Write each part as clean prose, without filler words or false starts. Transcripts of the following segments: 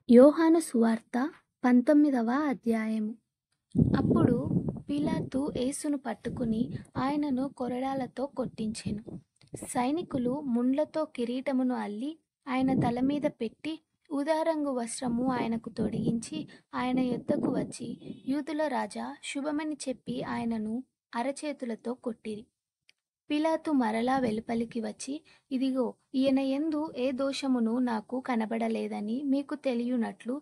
యోహాను సువార్త 19వ అధ్యాయము. అప్పుడు పిలాతు యేసును పట్టుకుని ఆయనను కొరడాలతో కొట్టించెను. సైనికులు ముండ్లతో కిరీటమును అల్లి ఆయన తల మీద పెట్టి ఊదారంగు వస్త్రము ఆయనకు తొడిగించి ఆయన యొద్దకు వచ్చి, యూదుల రాజా, శుభమని చెప్పి ఆయనను అరచేతులతో కొట్టిరి. పిలాతు మరలా వెలుపలికి వచ్చి, ఇదిగో, ఈయన యందు ఏ దోషమును నాకు కనబడలేదని మీకు తెలియునట్లు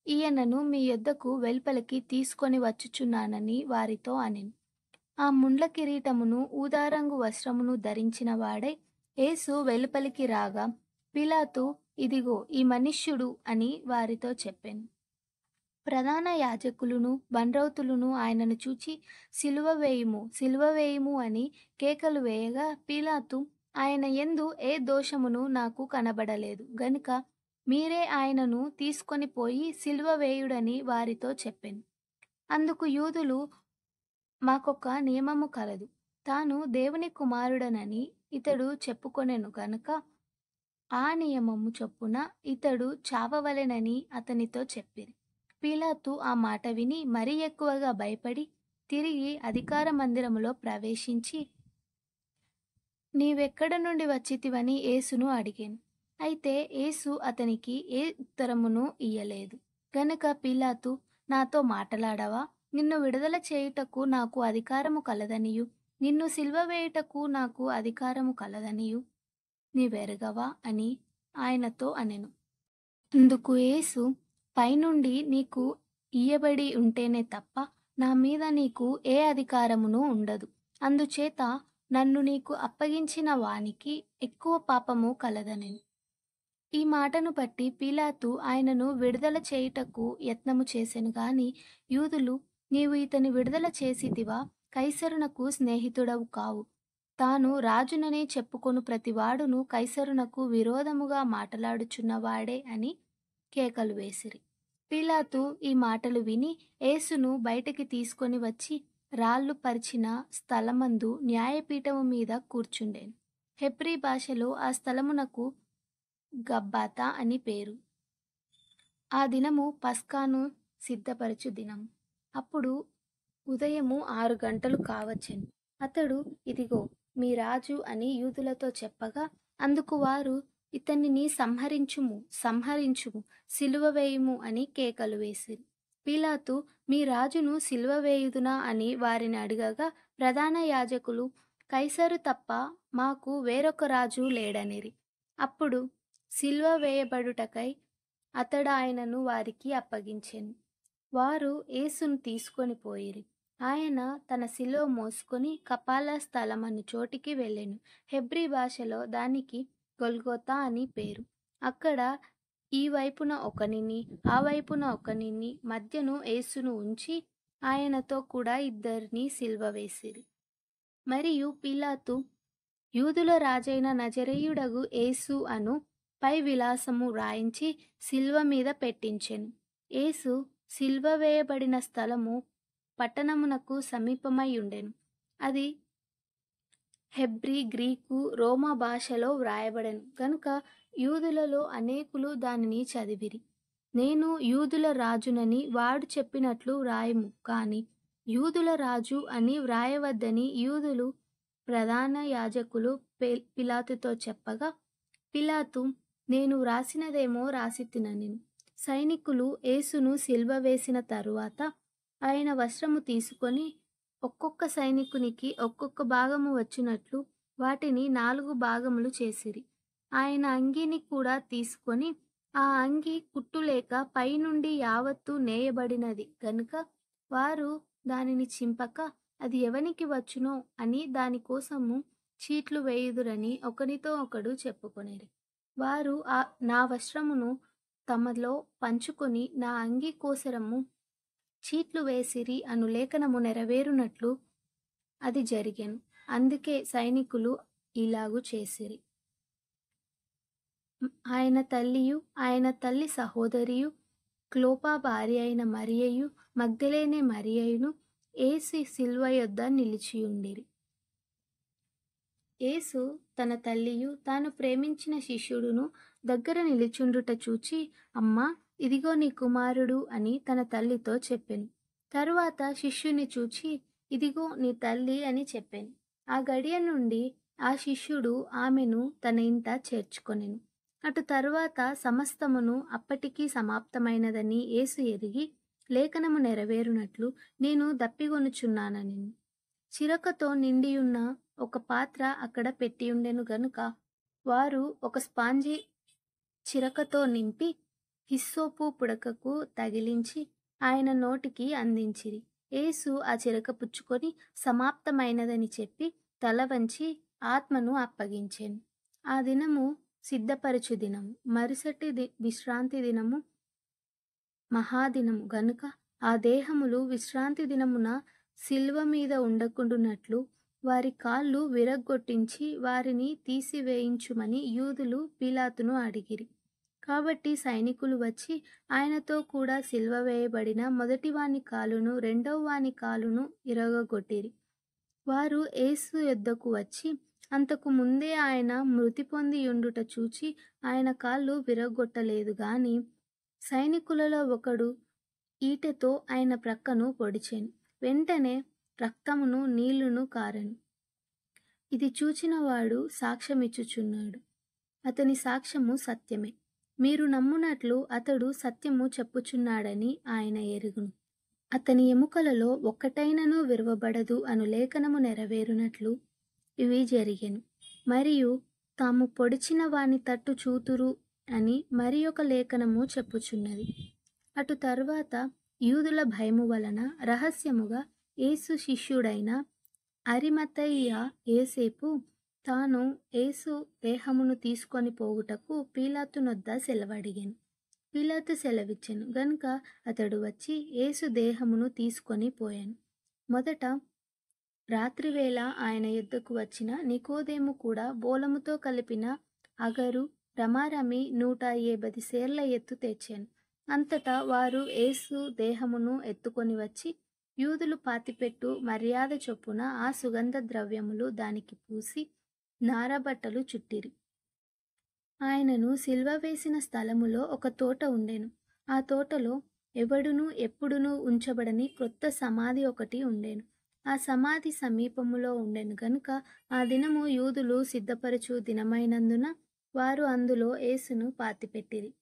ఈయనను మీ యొద్దకు వెలుపలికి తీసుకొని వచ్చుచున్నానని వారితో అనెను. ఆ ముండ్ల కిరీటమును ఊదారంగు వస్త్రమును ధరించిన వాడై యేసు వెలుపలికి రాగా, పిలాతు, ఇదిగో ఈ మనుష్యుడు అని వారితో చెప్పెను. ప్రధాన యాజకులును బండ్రౌతులును ఆయనను చూచి, సిలువ వేయుము, సిలువ వేయుము అని కేకలు వేయగా, పిలాతు, ఆయన యందు ఏ దోషమును నాకు కనబడలేదు గనుక మీరే ఆయనను తీసుకొని పోయి సిలువ వేయుడని వారితో చెప్పెను. అందుకు యూదులు, మాకొక నియమము కలదు, తాను దేవుని కుమారుడనని ఇతడు చెప్పుకొనెను గనుక ఆ నియమము చొప్పున ఇతడు చావవలెనని అతనితో చెప్పిరి. పిలాతు ఆ మాట విని మరీ ఎక్కువగా భయపడి తిరిగి అధికార మందిరములో ప్రవేశించి, నీవెక్కడ నుండి వచ్చితివని యేసును అడిగాను. అయితే యేసు అతనికి ఏ ఉత్తరమును ఇయ్యలేదు. గనుక పిలాతు, నాతో మాటలాడవా? నిన్ను విడుదల చేయుటకు నాకు అధికారము కలదనియు నిన్ను సిలువ వేయుటకు నాకు అధికారము కలదనియు నీవెరగవా అని ఆయనతో అనెను. అందుకు యేసు, పైనుండి నీకు ఇయ్యబడి ఉంటేనే తప్ప నా మీద నీకు ఏ అధికారమును ఉండదు. అందుచేత నన్ను నీకు అప్పగించిన వానికి ఎక్కువ పాపము కలదనెను. ఈ మాటను బట్టి పిలాతు ఆయనను విడుదల చేయుటకు యత్నము చేసెను గాని యూదులు, నీవు ఇతని విడుదల చేసితివా? కైసరునకు స్నేహితుడవు కావు. తాను రాజుననే చెప్పుకొను ప్రతివాడును కైసరునకు విరోధముగా మాటలాడుచున్నవాడే అని కేకలు వేసిరి. పిలాతు ఈ మాటలు విని యేసును బయటికి తీసుకొని వచ్చి రాళ్ళు పరిచిన స్థలమందు న్యాయపీఠము మీద కూర్చుండెను. హెబ్రీ భాషలో ఆ స్థలమునకు గబ్బాతా అని పేరు. ఆ దినము పస్కాను సిద్ధపరచు దినము. అప్పుడు ఉదయము 6 గంటలు కావచ్చెను. అతడు, ఇదిగో మీ రాజు అని యూదులతో చెప్పగా, అందుకు వారు, ఇతనిని సంహరించుము, సంహరించుము, సిలువ వేయుము అని కేకలు వేసిరి. పిలాతు, మీ రాజును సిలువ వేయుదునా అని వారిని అడగగా, ప్రధాన యాజకులు, కైసరు తప్ప మాకు వేరొక రాజు లేడనిరి. అప్పుడు సిలువ వేయబడుటకై అతడాయనను వారికి అప్పగించెను. వారు యేసును తీసుకొని పోయిరి. ఆయన తన సిలువ మోసుకొని కపాల స్థలం అను చోటికి వెళ్ళెను. హెబ్రీ భాషలో దానికి గొల్గోతా అని పేరు. అక్కడ ఈ వైపున ఒకనిని, ఆ వైపున ఒకనిని, మధ్యను యేసును ఉంచి ఆయనతో కూడా ఇద్దరిని సిలువ వేసిరి. మరియు పిలాతు యూదుల రాజైన నజరేయుడగు యేసు అను పై విలాసము రాయించి సిలువ మీద పెట్టించెను. యేసు సిలువ వేయబడిన స్థలము పట్టణమునకు సమీపమై ఉండెను. అది హెబ్రీ, గ్రీకు, రోమా భాషలో వ్రాయబడెను గనుక యూదులలో అనేకులు దానిని చదివిరి. నేను యూదుల రాజునని వాడు చెప్పినట్లు వ్రాయము, కాని యూదుల రాజు అని వ్రాయవద్దని యూదులు ప్రధాన యాజకులు పిలాతుతో చెప్పగా, పిలాతు, నేను వ్రాసినదేమో రాసితినెను. సైనికులు యేసును సిలువ వేసిన తరువాత ఆయన వస్త్రము తీసుకొని ఒక్కొక్క సైనికునికి ఒక్కొక్క భాగము వచ్చినట్లు వాటిని 4 భాగములు చేసిరి. ఆయన అంగీని కూడా తీసుకొని, ఆ అంగీ కుట్టులేక పైనుండి యావత్తు నేయబడినది గనుక వారు దానిని చింపక, అది ఎవనికి వచ్చునో అని దానికోసము చీట్లు వేయుదురని ఒకనితో ఒకడు చెప్పుకొనిరి. వారు నా వస్త్రమును తమలో పంచుకొని నా అంగీ కోసరము చీట్లు వేసిరి అను లేఖనము నెరవేరునట్లు అది జరిగెను. అందుకే సైనికులు ఇలాగు చేసిరి. ఆయన తల్లియు ఆయన తల్లి సహోదరియు క్లోపా భార్య అయిన మరియయు మగ్దలేనే మరియయును యేసు సిలువ యొద్ద నిలిచియుండిరి. యేసు తన తల్లియు తాను ప్రేమించిన శిష్యుడును దగ్గర నిలిచుండుట చూచి, అమ్మా, ఇదిగో నీ కుమారుడు అని తన తల్లితో చెప్పెను. తరువాత శిష్యుని చూచి, ఇదిగో నీ తల్లి అని చెప్పెను. ఆ గడియ నుండి ఆ శిష్యుడు ఆమెను తన ఇంట చేర్చుకొనెను. అటు తరువాత సమస్తమును అప్పటికి సమాప్తమైనదని యేసు ఎరిగి, లేఖనము నెరవేరునట్లు నేను దప్పిగొనుచున్నాననెను. చిరకతో నిండియున్న ఒక పాత్ర అక్కడ పెట్టియుండెను గనుక వారు ఒక స్పాంజి చిరకతో నింపి హిస్సోపు పుడకకు తగిలించి ఆయన నోటికి అందించిరి. యేసు ఆ చిరక పుచ్చుకొని సమాప్తమైనదని చెప్పి తల వంచి ఆత్మను అప్పగించెను. ఆ దినము సిద్ధపరచు దినము. మరుసటి విశ్రాంతి దినము మహాదినము గనుక ఆ దేహములు విశ్రాంతి దినమున శిల్వ మీద ఉండకుండునట్లు వారి కాళ్ళు విరగ్గొట్టించి వారిని తీసివేయించుమని యూదులు పీలాతును అడిగిరి. కాబట్టి సైనికులు వచ్చి ఆయనతో కూడా సిల్వ వేయబడిన మొదటివాని కాలును రెండవ వాని కాలును ఇరగగొట్టిరి. వారు యేసు యొద్దకు వచ్చి అంతకు ముందే ఆయన మృతి పొంది యుండుట చూచి ఆయన కాళ్ళు విరగ్గొట్టలేదు గాని సైనికులలో ఒకడు ఈటెతో ఆయన ప్రక్కను పొడిచెను. వెంటనే రక్తమును నీళ్లును కారెను. ఇది చూచినవాడు సాక్ష్యమిచ్చుచున్నాడు. అతని సాక్ష్యము సత్యమే. మీరు నమ్మునట్లు అతడు సత్యము చెప్పుచున్నాడని ఆయన ఎరుగును. అతని ఎముకలలో ఒక్కటైనను విరవబడదు అను లేఖనము నెరవేరునట్లు ఇవి జరిగెను. మరియు తాము పొడిచిన వాని తట్టు చూతురు అని మరి ఒక లేఖనము చెప్పుచున్నది. అటు తరువాత యూదుల భయము వలన రహస్యముగా యేసు శిష్యుడైన అరిమతయి యోసేపు తాను యేసు దేహమును తీసుకొని పోవుటకు పీలాతు నొద్ద సెలవడిగెను. పీలాతు సెలవిచ్చెను గనుక అతడు వచ్చి యేసు దేహమును తీసుకొని పోయాను. మొదట రాత్రివేళ ఆయన యొద్దకు వచ్చిన నికోదేము కూడా బోలముతో కలిపిన అగరు రమారమి 150 సేర్ల ఎత్తు తెచ్చాను. అంతటా వారు యేసు దేహమును ఎత్తుకొని వచ్చి యూదులు పాతిపెట్టు మర్యాద చొప్పున ఆ సుగంధ ద్రవ్యములు దానికి పూసి నారబట్టలు చుట్టిరి. ఆయనను సిల్వ వేసిన స్థలములో ఒక తోట ఉండెను. ఆ తోటలో ఎవడునూ ఎప్పుడునూ ఉంచబడని క్రొత్త సమాధి ఒకటి ఉండెను. ఆ సమాధి సమీపములో ఉండెను గనుక ఆ దినము యూదులు సిద్ధపరచు దినమైనందున వారు అందులో యేసును పాతిపెట్టిరి.